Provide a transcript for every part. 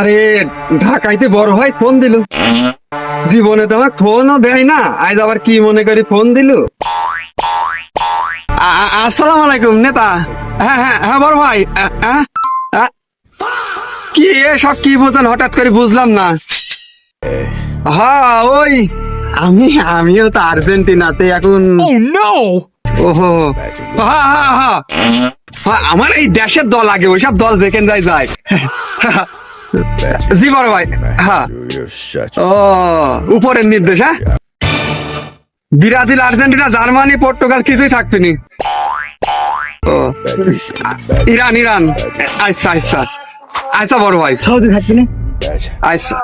আরে ঢাকাইতে বড় ভাই ফোন দিল, জীবনে তো আমার ফোনও দেয় না, আজ আবার কি মনে করি ফোন দিল। আসসালামু আলাইকুম নেতা। হ্যাঁ হ্যাঁ হ্যাঁ বড় ভাই। কি এসব কি বলছেন হঠাৎ করে, বুঝলাম না। হ্যাঁ ওই আমিও তো আর্জেন্টিনাতে এখন। ওহো হ্যাঁ হ্যাঁ হ্যাঁ হ্যাঁ, আমার এই দেশের দল আগে, ওইসব দল যেখানে যায় যায়। জি বড় ভাই। হ্যাঁ ও উপরের নির্দেশ। হ্যাঁ ব্রাজিল আর্জেন্টিনা জার্মানি পর্তুগাল কিছুই থাকবেনি। ও ইরান ইরান। আচ্ছা আচ্ছা আচ্ছা বড় ভাই, সৌদি থাকবে না। আচ্ছা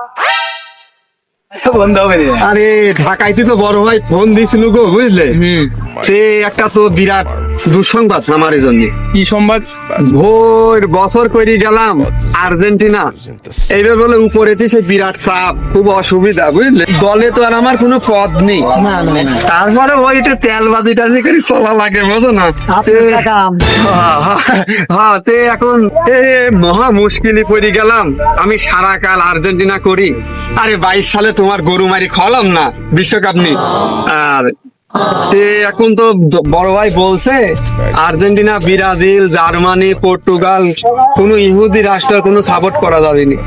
আরে ঢাকাইতে তো বড় ভাই ফোন দিছিল গো, বুঝলে। সে একটা তো বিরাট দুঃসংবাদ আমার জন্য। কি সংবাদ? ভোর বছর করে গেলাম আর্জেন্টিনা, এইবার বলে উপরেতে সে বিরাট চাপ, খুব অসুবিধা, বুঝলে। দলে তো আর আমার কোনো পদ নেই, তারপরে ওইটা তেলবাজি টাজি করে চলা লাগে, বুঝো না। হ্যাঁ তে এখন মহা মুশকিলে পড়ে গেলাম। আমি সারা কাল আর্জেন্টিনা করি, আরে 22 সালে তোমার গরু মারি খাওয়ালাম না বিশ্বকাপ নিয়ে। আর এখন তো বড় ভাই বলছে আর্জেন্টিনা ব্রাজিল জার্মানি পর্তুগাল কোন ইহুদি রাষ্ট্র কোনো সাপোর্ট করা যাবে না।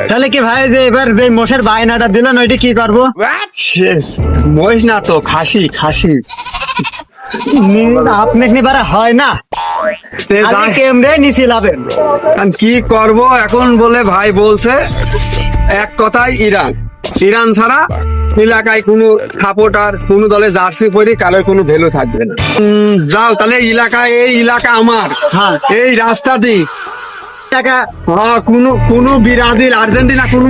তাহলে কি ভাই, যে এবার যে মোষের বায়নাটা দিলেন ওইটা কি করবো? মহিষ না তো খাসি খাসি। আপনি নিবারা হয় না, কেমনে নিছিলাবেন। কি করব এখন, বলে ভাই বলছে এক কথায় ইরান, ইরান ছাড়া এলাকায় কোনো সাপোর্টার কোনো দলে জার্সি পরে কালের কোনো ভ্যালু থাকবে না। যাও তাহলে এলাকায়, এই এলাকা আমার। হ্যাঁ এই রাস্তা দি কোনো ব্রাজিল আর্জেন্টিনা কোনো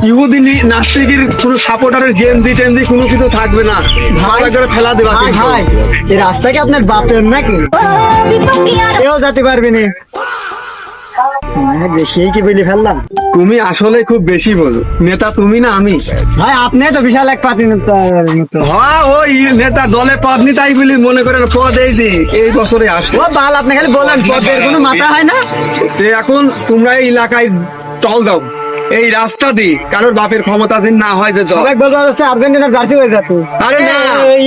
ইহুদি নাস্তিকের কোনো সাপোর্টারের গেঞ্জি টেঞ্জি কোনো কিছু থাকবে না, ভালো করে ফেলা দেবা। ভাই এই রাস্তা কি আপনার বাপের নাকি? কেউ যেতে পারবে না। বেশি কি বলি ফেললাম? তুমি আসলে খুব বেশি বল নেতা, তুমি না আমি। ভাই আপনি তো বিশাল এক পাতি। হ্যাঁ ওই নেতা দলে পদ নি, তাই বলি মনে করেন পদ এই যে এই বছরে আসছে। ও বাল, আপনি খালি বলেন পদের কোনো মাথা হয় না। এখন তোমরা এই এলাকায় চল দাও, এই রাস্তা দি কারোর বাপের ক্ষমতাধীন না হয় যে সবাই বলতে হচ্ছে আর্জেন্টিনার জার্সি হয়ে যাচ্ছে। আরে না,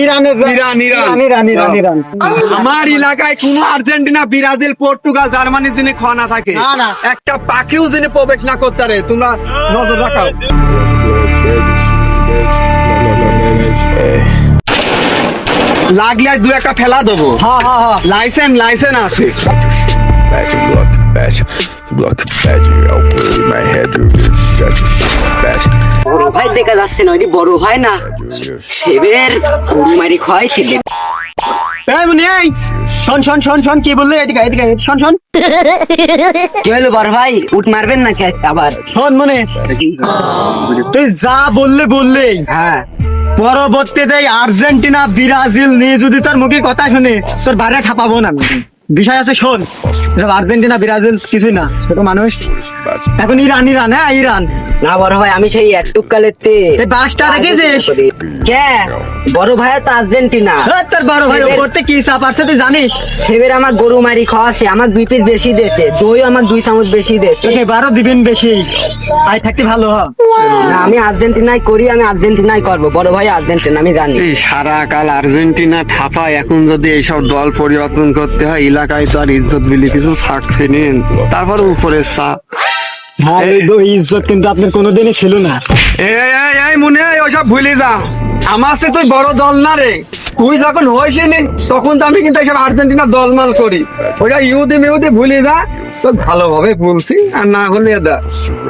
ইরানের Iran Iran Iran Iran Iran. আমার এলাকায় কোনো আর্জেন্টিনা ব্রাজিল পর্তুগাল জার্মানির যিনি খাওয়া না থাকে, না। একটা পাখিও যিনি প্রবেশ না করতে পারে, তোমরা নজর রাখাও। লাগলে দু একটা ফেলা দেবো। হ্যাঁ হ্যাঁ হ্যাঁ, লাইসেন্স আছে। বড় ভাই দেখা যাচ্ছে না, ওই বড় ভাই না সেবের গরু মারি খাওয়াইছিল। শোন শোন শোন শোন, কি বললে? এদিকে এদিকে শোন শোন। কি হলো বড় ভাই, উঠ মারবেন নাকি আবার? শোন মনে, তুই যা বললে হ্যাঁ পরবর্তীতে আর্জেন্টিনা ব্রাজিল নিয়ে যদি তোর মুখে কথা শুনে তোর বারে ঠাপাবো না। বিষয় আছে, শোন, আর্জেন্টিনা ব্রাজিল কিছুই না, ছোট মানুষ। এখন ইরান ইরান। হ্যাঁ ইরান না বড় ভাই, আমি সেই একটুক কালেতে বাসটা রেখেছিস। কে বড় ভাই তো আর্জেন্টিনা। তোর বড় ভাই করতে কি চাপ আসছে তুই জানিস? সেবের আমার গরু মারি খাওয়াছে, আমার 2 পিস বেশি দিয়েছে, দই আমার 2 চামচ বেশি দিয়েছে। এবারও দিবেন বেশি, আই থাকতে ভালো হ। না আমি আর্জেন্টিনাই করি, আমি আর্জেন্টিনাই করবো। বড় ভাই আর্জেন্টিনা আমি জানি। এই সারা কাল আর্জেন্টিনা ঠাপায়, এখন যদি এইসব দল পরিবর্তন করতে হয় এলাকায় তো আর ইজ্জত বিলি কিছু থাকছে নেন। তারপর উপরে চাপ। ইজ্জত কিন্তু আপনার কোনোদিনই ছিল না। এই মনে হয় ওইসব ভুলে যা, আমার সে তুই বড় দল না রে। তুই যখন হয়েছিলি তখন তো আমি কিন্তু এইসব আর্জেন্টিনা দলমাল করি, ওইটা ইহুদি মিহুদি ভুলে যা। তো ভালোভাবে বলছি, আর না হলে দা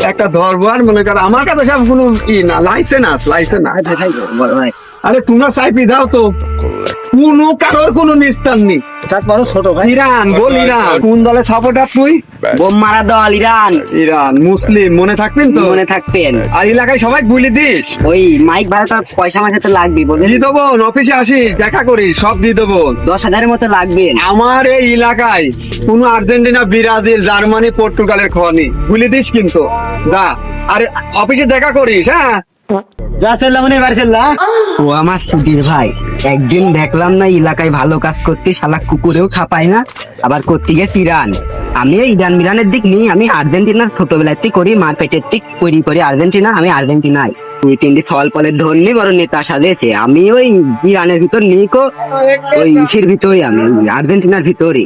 একটা ধরবো। আর মনে কর আমার কাছে সব কোনো না, লাইসেন্স। আরে তোমরা চাইপি দাও তো, কোনো কারোর কোনো নিস্তার নেই। ছোট ভাই ইরান বল, ইরান কোন দলে সাপোর্টার তুই? বোম মারা দল ইরান। ইরান মুসলিম, মনে থাকবেন তো? মনে থাকবেন। আর এলাকায় সবাই বলে দিস। ওই মাইক ভাড়া তো পয়সা আমার সাথে লাগবে, দিয়ে দেবো, অফিসে আসি দেখা করি, সব দিয়ে দেবো। 10,000-এর মতো লাগবে। আমার এই এলাকায় কোন আর্জেন্টিনা ব্রাজিল জার্মানি পর্তুগালের খাওয়া নেই, বলে দিস কিন্তু। দা আরে অফিসে দেখা করিস। হ্যাঁ যা চললাম মনে বাড়ি চললা। ও আমার সুধীর ভাই, একদিন দেখলাম না এলাকায় ভালো কাজ করতে শালা কুকুরেও খাপায় না, আবার করতে গেছে ইরান। আমি এই ইরান মিরানের দিক নিয়ে আমি আর্জেন্টিনার ছোটবেলার থেকে করি মার পেটের দিক করি আর্জেন্টিনা, আমি আর্জেন্টিনাই 2-3টি ফল ফলের ধরনি বড় নেতা সাজেছে। আমি ওই ইরানের ভিতর নিকো ওই ইসের ভিতরে আমি আর্জেন্টিনার ভিতরে।